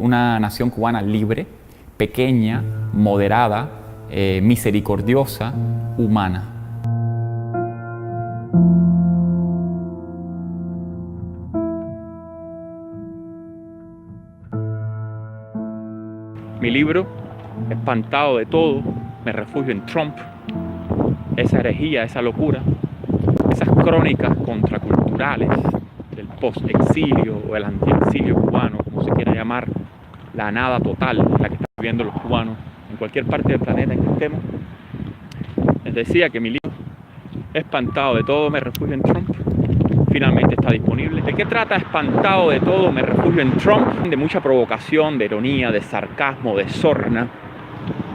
una nación cubana libre, pequeña, moderada, misericordiosa, humana. Mi libro, espantado de todo, me refugio en Trump, esa herejía, esa locura, esas crónicas contraculturales del post-exilio o el anti-exilio cubano, como se quiera llamar, la nada total en la que están viviendo los cubanos en cualquier parte del planeta en que estemos. Les decía que mi libro, espantado de todo, me refugio en Trump, finalmente está disponible. ¿De qué trata Espantado de todo, me refugio en Trump? De mucha provocación, de ironía, de sarcasmo, de sorna,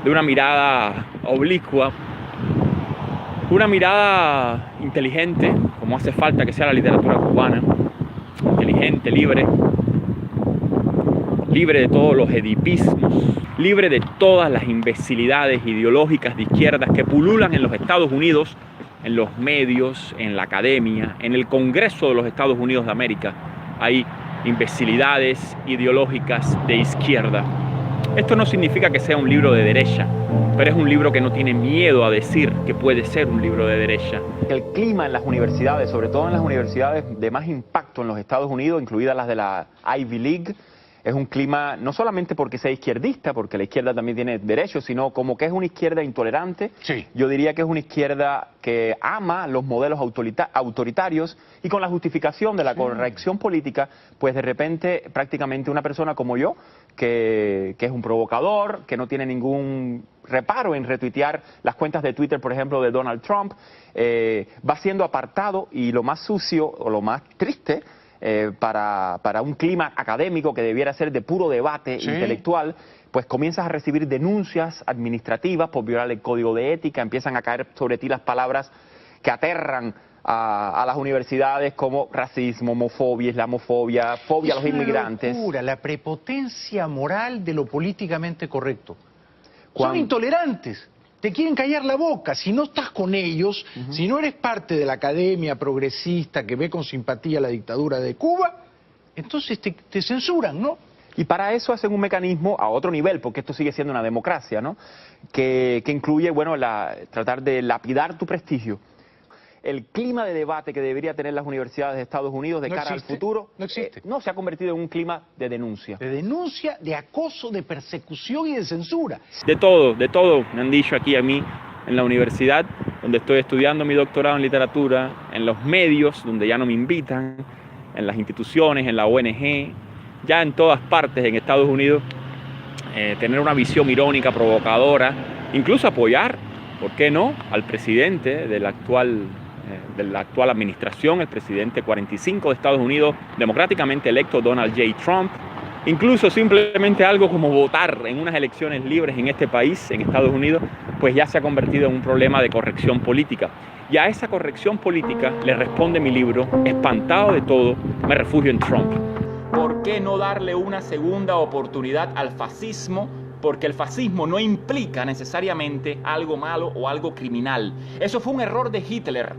de una mirada oblicua, una mirada inteligente, como hace falta que sea la literatura cubana, inteligente, libre de todos los edipismos, libre de todas las imbecilidades ideológicas de izquierdas que pululan en los Estados Unidos, en los medios, en la academia, en el Congreso de los Estados Unidos de América. Hay imbecilidades ideológicas de izquierda. Esto no significa que sea un libro de derecha, pero es un libro que no tiene miedo a decir que puede ser un libro de derecha. El clima en las universidades, sobre todo en las universidades de más impacto en los Estados Unidos, incluidas las de la Ivy League, es un clima no solamente porque sea izquierdista, porque la izquierda también tiene derechos, sino como que es una izquierda intolerante. Sí. Yo diría que es una izquierda que ama los modelos autoritarios y con la justificación de la corrección política, pues de repente prácticamente una persona como yo, que es un provocador, que no tiene ningún reparo en retuitear las cuentas de Twitter, por ejemplo, de Donald Trump, va siendo apartado y lo más sucio o lo más triste, para un clima académico que debiera ser de puro debate intelectual, pues comienzas a recibir denuncias administrativas por violar el código de ética, empiezan a caer sobre ti las palabras que aterran a las universidades como racismo, homofobia, islamofobia, fobia a los inmigrantes. Locura, la prepotencia moral de lo políticamente correcto. Son intolerantes. Te quieren callar la boca. Si no estás con ellos, si no eres parte de la academia progresista que ve con simpatía la dictadura de Cuba, entonces te censuran, ¿no? Y para eso hacen un mecanismo a otro nivel, porque esto sigue siendo una democracia, ¿no? Que incluye, bueno, tratar de lapidar tu prestigio. El clima de debate que debería tener las universidades de Estados Unidos de cara al futuro no se ha convertido en un clima de denuncia. De denuncia, de acoso, de persecución y de censura. De todo me han dicho aquí a mí en la universidad, donde estoy estudiando mi doctorado en literatura, en los medios, donde ya no me invitan, en las instituciones, en la ONG, ya en todas partes en Estados Unidos, tener una visión irónica, provocadora, incluso apoyar, ¿por qué no?, al presidente de la actual administración, el presidente 45 de Estados Unidos, democráticamente electo Donald J. Trump. Incluso simplemente algo como votar en unas elecciones libres en este país, en Estados Unidos, pues ya se ha convertido en un problema de corrección política. Y a esa corrección política le responde mi libro, Espantado de todo, me refugio en Trump. ¿Por qué no darle una segunda oportunidad al fascismo? Porque el fascismo no implica necesariamente algo malo o algo criminal. Eso fue un error de Hitler.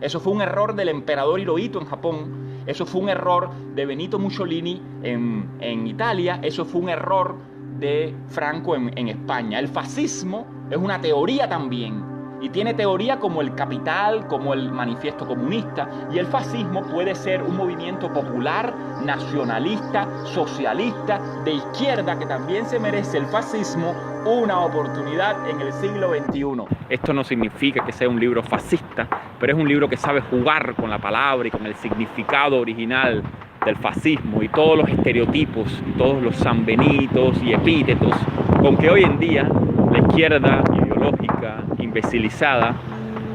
Eso fue un error del emperador Hirohito en Japón. Eso fue un error de Benito Mussolini en Italia. Eso fue un error de Franco en España. El fascismo es una teoría también. Y tiene teoría como el Capital, como el Manifiesto Comunista. Y el fascismo puede ser un movimiento popular, nacionalista, socialista, de izquierda, que también se merece el fascismo una oportunidad en el siglo XXI. Esto no significa que sea un libro fascista, pero es un libro que sabe jugar con la palabra y con el significado original del fascismo y todos los estereotipos y todos los sanbenitos y epítetos con que hoy en día la izquierda ideológica, imbecilizada,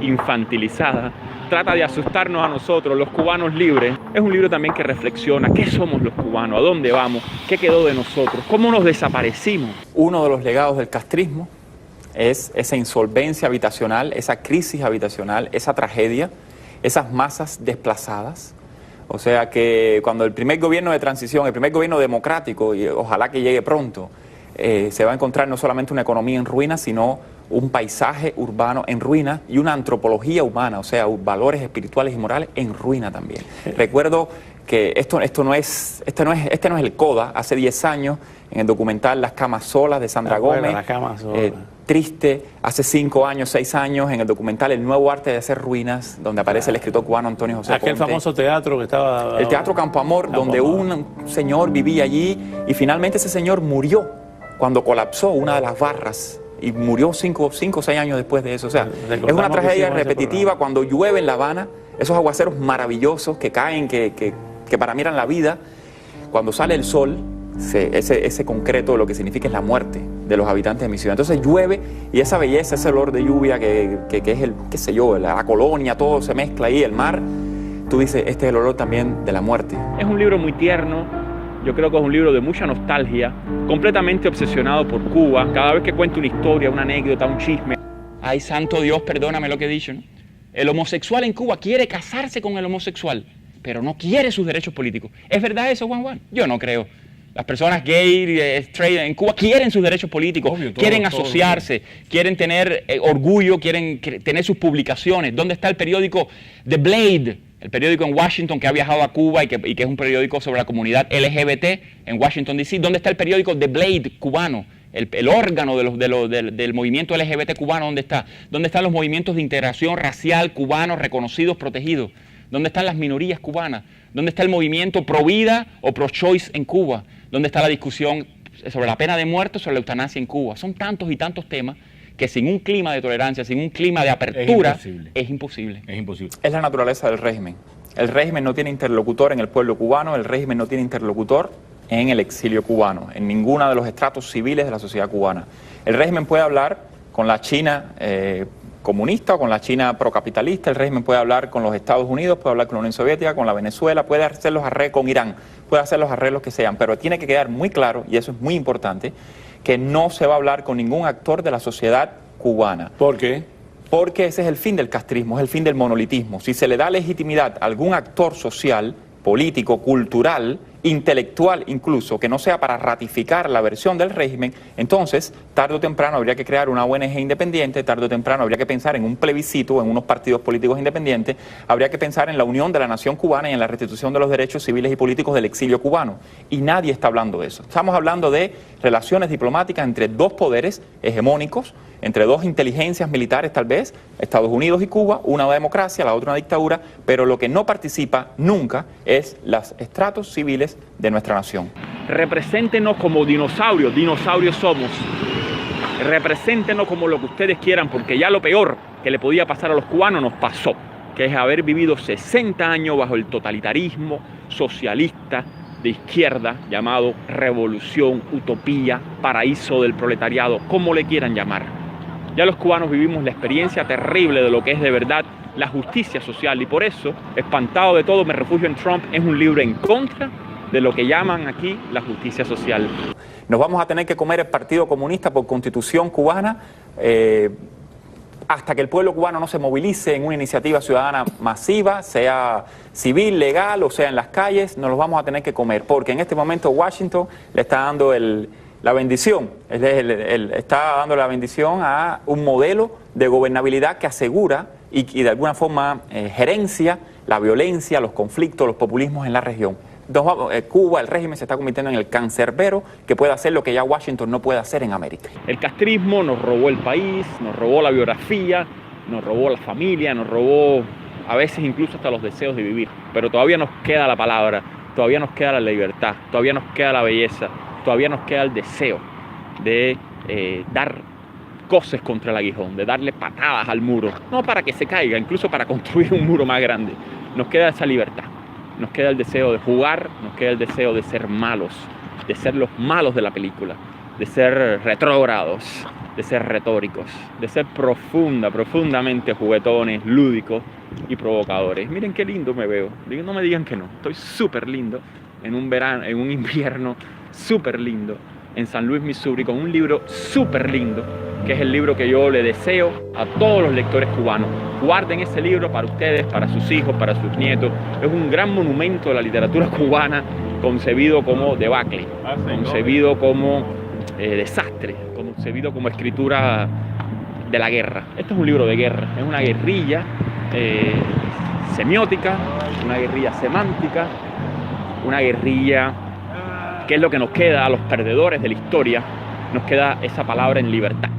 infantilizada, trata de asustarnos a nosotros, los cubanos libres. Es un libro también que reflexiona qué somos los cubanos, a dónde vamos, qué quedó de nosotros, cómo nos desaparecimos. Uno de los legados del castrismo es esa insolvencia habitacional, esa crisis habitacional, esa tragedia, esas masas desplazadas. O sea que cuando el primer gobierno de transición, el primer gobierno democrático, y ojalá que llegue pronto, se va a encontrar no solamente una economía en ruinas, sino un paisaje urbano en ruina y una antropología humana, o sea, valores espirituales y morales en ruina también. Recuerdo que este no es el CODA. Hace 10 años, en el documental Las camas solas de Sandra Gómez, triste. Hace 5 años, 6 años, en el documental El nuevo arte de hacer ruinas, donde aparece el escritor cubano Antonio José Ponte. Aquel famoso teatro que estaba... El Teatro Campo Amor, donde un señor vivía allí y finalmente ese señor murió cuando colapsó una de las barras. Y murió 5 o 6 años después de eso. O sea, es una tragedia repetitiva. Cuando llueve en La Habana, esos aguaceros maravillosos que caen, que para mí eran la vida. Cuando sale el sol, ese concreto lo que significa es la muerte de los habitantes de mi ciudad. Entonces llueve y esa belleza, ese olor de lluvia que es el, qué sé yo, la colonia, todo se mezcla ahí, el mar. Tú dices, este es el olor también de la muerte. Es un libro muy tierno. Yo creo que es un libro de mucha nostalgia, completamente obsesionado por Cuba. Cada vez que cuento una historia, una anécdota, un chisme. Ay, santo Dios, perdóname lo que he dicho, ¿no? El homosexual en Cuba quiere casarse con el homosexual, pero no quiere sus derechos políticos. ¿Es verdad eso, Juan? Yo no creo. Las personas gay, straight en Cuba quieren sus derechos políticos, quieren asociarse, quieren tener orgullo, quieren tener sus publicaciones. ¿Dónde está el periódico The Blade? El periódico en Washington que ha viajado a Cuba y que es un periódico sobre la comunidad LGBT en Washington, D.C. ¿Dónde está el periódico The Blade cubano? El órgano del movimiento LGBT cubano, ¿dónde está? ¿Dónde están los movimientos de integración racial cubanos reconocidos, protegidos? ¿Dónde están las minorías cubanas? ¿Dónde está el movimiento pro vida o pro choice en Cuba? ¿Dónde está la discusión sobre la pena de muerte o sobre la eutanasia en Cuba? Son tantos y tantos temas que sin un clima de tolerancia, sin un clima de apertura, es imposible. Es imposible. Es la naturaleza del régimen. El régimen no tiene interlocutor en el pueblo cubano, el régimen no tiene interlocutor en el exilio cubano, en ninguno de los estratos civiles de la sociedad cubana. El régimen puede hablar con la China comunista o con la China procapitalista, el régimen puede hablar con los Estados Unidos, puede hablar con la Unión Soviética, con la Venezuela, puede hacer los arreglos con Irán, puede hacer los arreglos que sean, pero tiene que quedar muy claro, y eso es muy importante, que no se va a hablar con ningún actor de la sociedad cubana. ¿Por qué? Porque ese es el fin del castrismo, es el fin del monolitismo. Si se le da legitimidad a algún actor social, político, cultural, intelectual incluso, que no sea para ratificar la versión del régimen, entonces, tarde o temprano habría que crear una ONG independiente, tarde o temprano habría que pensar en un plebiscito, en unos partidos políticos independientes, habría que pensar en la unión de la nación cubana y en la restitución de los derechos civiles y políticos del exilio cubano. Y nadie está hablando de eso. Estamos hablando de relaciones diplomáticas entre dos poderes hegemónicos, entre dos inteligencias militares tal vez, Estados Unidos y Cuba, una democracia, la otra una dictadura, pero lo que no participa nunca es los estratos civiles de nuestra nación. Represéntenos como dinosaurios, dinosaurios somos. Represéntenos como lo que ustedes quieran, porque ya lo peor que le podía pasar a los cubanos nos pasó, que es haber vivido 60 años bajo el totalitarismo socialista de izquierda llamado revolución, utopía, paraíso del proletariado, como le quieran llamar. Ya los cubanos vivimos la experiencia terrible de lo que es de verdad la justicia social y por eso, espantado de todo, me refugio en Trump. Es un libro en contra de lo que llaman aquí la justicia social. Nos vamos a tener que comer el Partido Comunista por Constitución cubana hasta que el pueblo cubano no se movilice en una iniciativa ciudadana masiva, sea civil, legal o sea en las calles, nos los vamos a tener que comer, porque en este momento Washington le está dando la bendición, está dando la bendición a un modelo de gobernabilidad que asegura y de alguna forma gerencia la violencia, los conflictos, los populismos en la región. Cuba, el régimen se está convirtiendo en el cancerbero que puede hacer lo que ya Washington no puede hacer en América. El castrismo nos robó el país, nos robó la biografía, nos robó la familia, nos robó a veces incluso hasta los deseos de vivir. Pero todavía nos queda la palabra, todavía nos queda la libertad, todavía nos queda la belleza, todavía nos queda el deseo de dar coces contra el aguijón, de darle patadas al muro, no para que se caiga, incluso para construir un muro más grande. Nos queda esa libertad. Nos queda el deseo de jugar, nos queda el deseo de ser malos, de ser los malos de la película, de ser retrógrados, de ser retóricos, de ser profundamente juguetones, lúdicos y provocadores. Miren qué lindo me veo, no me digan que no, estoy súper lindo en un verano, en un invierno súper lindo en San Luis, Missouri, con un libro súper lindo, que es el libro que yo le deseo a todos los lectores cubanos. Guarden ese libro para ustedes, para sus hijos, para sus nietos. Es un gran monumento de la literatura cubana, concebido como debacle, concebido como desastre, concebido como escritura de la guerra. Esto es un libro de guerra, es una guerrilla semiótica, una guerrilla semántica, una guerrilla. ¿Qué es lo que nos queda a los perdedores de la historia? Nos queda esa palabra en libertad.